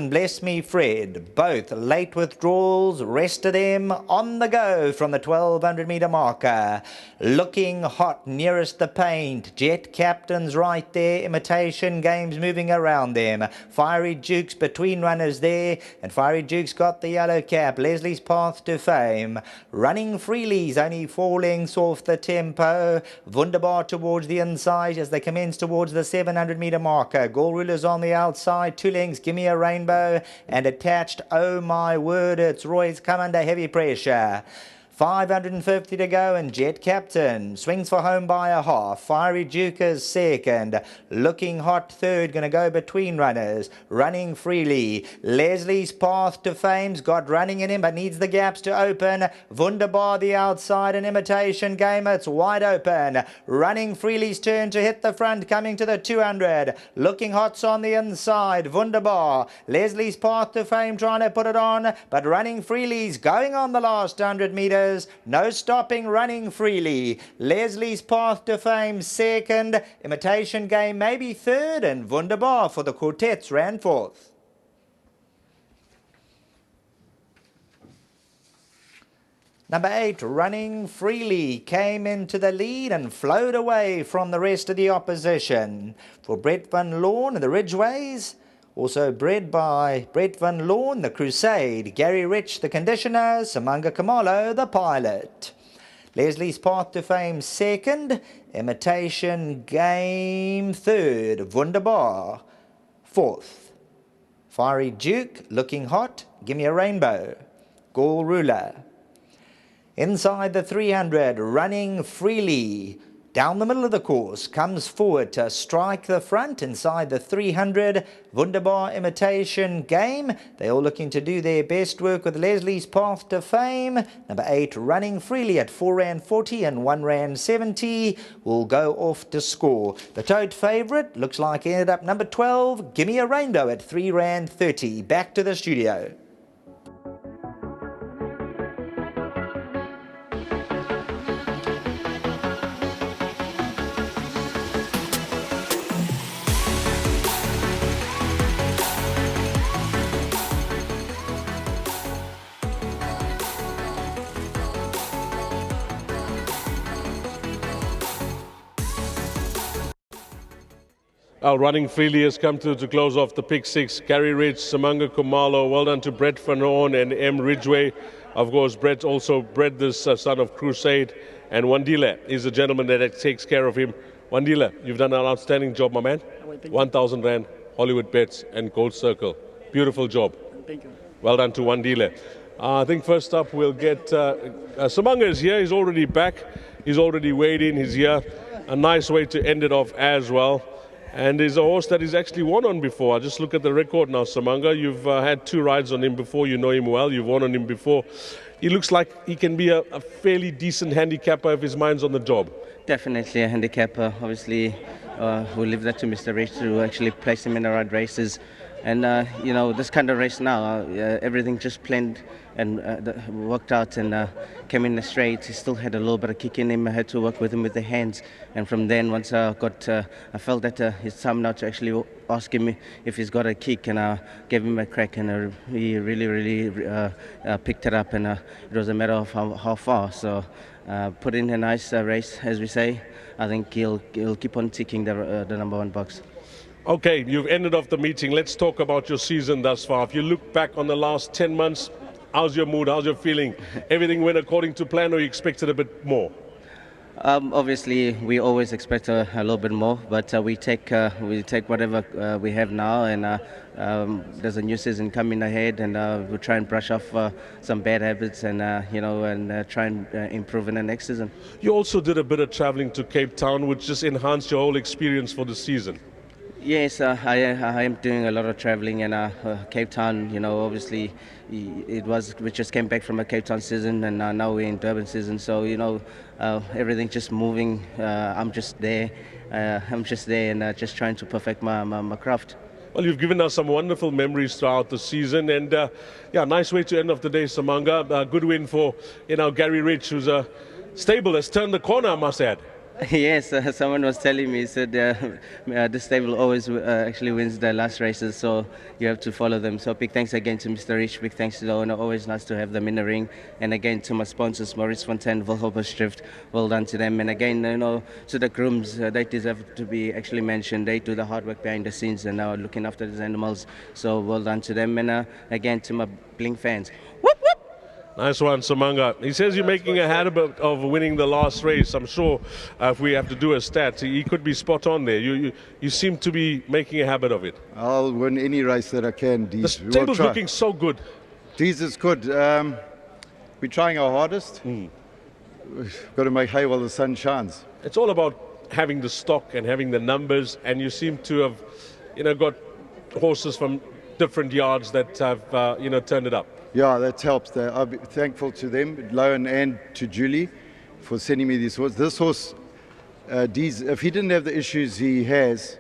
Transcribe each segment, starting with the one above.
Bless Me Fred, both late withdrawals, rest of them on the go from the 1200 metre marker. Looking hot nearest the paint, Jet Captain's right there, Imitation Game's moving around them. Fiery Duke's between runners there, and Fiery Duke's got the yellow cap. Leslie's Path to Fame, Running Freely's only 4 lengths off the tempo. Wunderbar towards the inside as they commence towards the 700 metre marker. Gold Ruler's on the outside, 2 lengths, Give Me a Rainbow. And attached, oh my word, it's Roy's come under heavy pressure. 550 to go, and Jet Captain swings for home by a half. Fiery Duke is second. Looking Hot third, going to go between runners. Running Freely. Leslie's Path to Fame's got running in him, but needs the gaps to open. Wunderbar the outside, an Imitation Game. It's wide open. Running Freely's turn to hit the front, coming to the 200. Looking Hot's on the inside. Wunderbar. Leslie's Path to Fame trying to put it on, but Running Freely's going on the last 100 metres. No stopping, Running Freely. Leslie's Path to Fame second. Imitation Game maybe third, and Wunderbar for the quartets ran fourth. Number 8, Running Freely, came into the lead and flowed away from the rest of the opposition. For Brett Van Lawn and the Ridgeways, also bred by Brett Van Lawn, the Crusade, Gary Rich, the conditioner, Samanga Kamalo, the pilot. Leslie's Path to Fame second, Imitation Game third, Wunderbar fourth. Fiery Duke, Looking Hot, Give Me a Rainbow, Gold Ruler. Inside the 300, Running Freely. Down the middle of the course, comes forward to strike the front. Inside the 300, Wunderbar, Imitation Game. They all looking to do their best work with Leslie's Path to Fame. Number 8, Running Freely at 4 Rand 40 and 1 Rand 70 will go off to score. The tote favourite looks like it ended up number 12, Give Me a Rainbow at 3 Rand 30. Back to the studio. Running Freely has come to close off the pick 6. Gary Rich, Samanga Kumalo, well done to Brett Van Lawn and M. Ridgway. Of course, Brett also bred this son of Crusade. And Wandile is the gentleman that takes care of him. Wandile, you've done an outstanding job, my man. 1,000 Rand, Hollywoodbets and Gold Circle. Beautiful job. Thank you. Well done to Wandile. I think first up we'll get Samanga is here. He's already back. He's already weighed in. He's here. A nice way to end it off as well. And he's a horse that he's actually won on before. I just look at the record now, Samanga. You've had 2 rides on him before. You know him well. You've won on him before. He looks like he can be a fairly decent handicapper if his mind's on the job. Definitely a handicapper. Obviously, we'll leave that to Mr. Rich to actually place him in the right races. And, you know, this kind of race now, everything just planned and worked out and came in straight. He still had a little bit of kick in him. I had to work with him with the hands. And from then, once I felt that it's time now to actually ask him if he's got a kick, and I gave him a crack, and he really picked it up. And it was a matter of how far. So put in a nice race, as we say. I think he'll keep on ticking the number 1 box. Okay, you've ended off the meeting. Let's talk about your season thus far. If you look back on the last 10 months, how's your mood? How's your feeling? Everything went according to plan, or you expected a bit more? Obviously, we always expect a little bit more, but we take whatever we have now, and there's a new season coming ahead, and we'll try and brush off some bad habits, and try and improve in the next season. You also did a bit of traveling to Cape Town, which just enhanced your whole experience for the season. Yes, I am doing a lot of traveling, and Cape Town, you know, obviously we just came back from a Cape Town season, and now we're in Durban season, so, you know, everything just moving. I'm just there and just trying to perfect my craft. Well, you've given us some wonderful memories throughout the season, and nice way to end off the day, Samanga. Good win for, Gary Rich, who's a stable has turned the corner, I must add. Yes, someone was telling me, he said this stable always actually wins the last races, so you have to follow them. So big thanks again to Mr. Rich, big thanks to the owner, always nice to have them in the ring. And again to my sponsors, Maurice Fontaine, Wilhelbersdrift, well done to them. And again, to the grooms, they deserve to be actually mentioned. They do the hard work behind the scenes and now looking after these animals, so well done to them. And again to my Bling fans. Whoop, whoop. Nice one, Samanga. He says you're making a habit of winning the last race. I'm sure if we have to do a stat, he could be spot on there. You seem to be making a habit of it. I'll win any race that I can, Deez. The stable's looking so good. Deez is good. We're trying our hardest. We've got to make hay while the sun shines. It's all about having the stock and having the numbers, and you seem to have, got horses from different yards that have, turned it up. Yeah, that helps. I'll be thankful to them, Lowen and to Julie, for sending me this horse. This horse, Deez, if he didn't have the issues he has,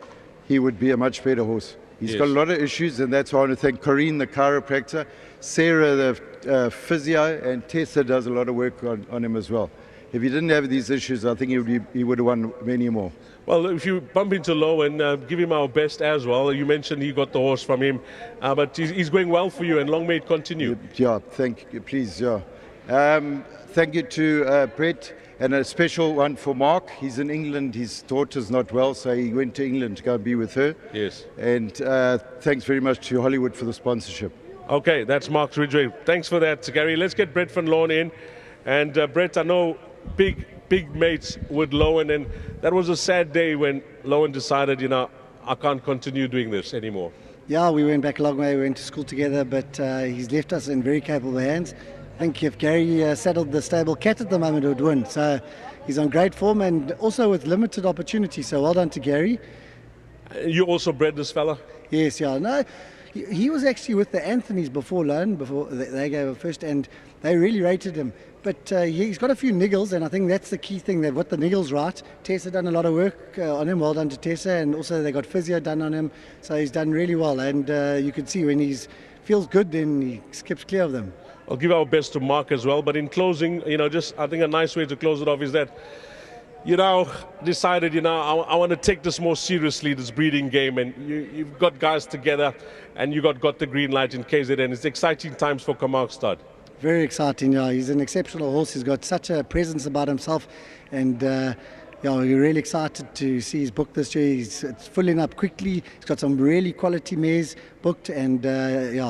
he would be a much better horse. He's got a lot of issues, and that's why I want to thank Corinne, the chiropractor, Sarah, the physio, and Tessa does a lot of work on him as well. If he didn't have these issues, I think he would have won many more. Well, if you bump into Lowen, give him our best as well. You mentioned he got the horse from him, but he's going well for you, and long may it continue. Yeah, thank you, please, yeah. Thank you to Brett, and a special one for Mark. He's in England, his daughter's not well, so he went to England to go and be with her. Yes. And thanks very much to Hollywood for the sponsorship. Okay, that's Mark Ridgway. Thanks for that, Gary. Let's get Brett van Loon in. And Brett, I know big mates with Lowen, and that was a sad day when Lowen decided, I can't continue doing this anymore. Yeah, we went back a long way, we went to school together, but he's left us in very capable hands. I think if Gary saddled the stable cat at the moment, it would win. So he's on great form and also with limited opportunity, so well done to Gary. You also bred this fella? Yes, yeah. No, he was actually with the Anthonys before loan, before they gave him first, and they really rated him. But he's got a few niggles, and I think that's the key thing. They've got the niggles right. Tessa done a lot of work on him. Well done to Tessa, and also they got physio done on him. So he's done really well, and you can see when he feels good, then he skips clear of them. I'll give our best to Mark as well. But in closing, just I think a nice way to close it off is that decided, I want to take this more seriously, this breeding game, and you've got guys together, and you got the green light in KZN. It's exciting times for Kamark Stud. Very exciting, yeah. He's an exceptional horse. He's got such a presence about himself, and we're really excited to see his book this year. It's filling up quickly. He's got some really quality mares booked, and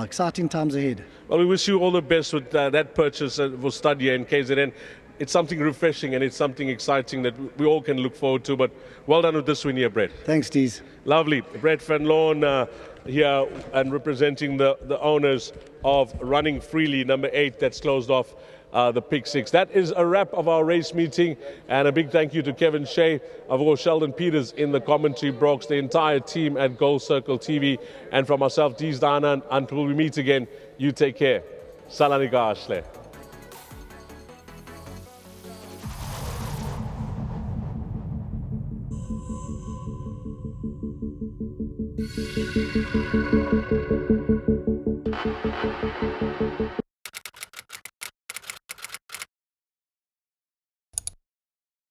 exciting times ahead. Well, we wish you all the best with that purchase for Stud here in KZN. It's something refreshing and it's something exciting that we all can look forward to. But well done with this win here, Brett. Thanks, Deez. Lovely. Brett van Loon here and representing the owners of Running Freely, number 8, that's closed off the Pick 6. That is a wrap of our race meeting, and a big thank you to Kevin Shea, of course Sheldon Peters in the commentary box, the entire team at Gold Circle TV, and from myself, Deez Dana. Until we meet again, you take care. Salanika Ashle.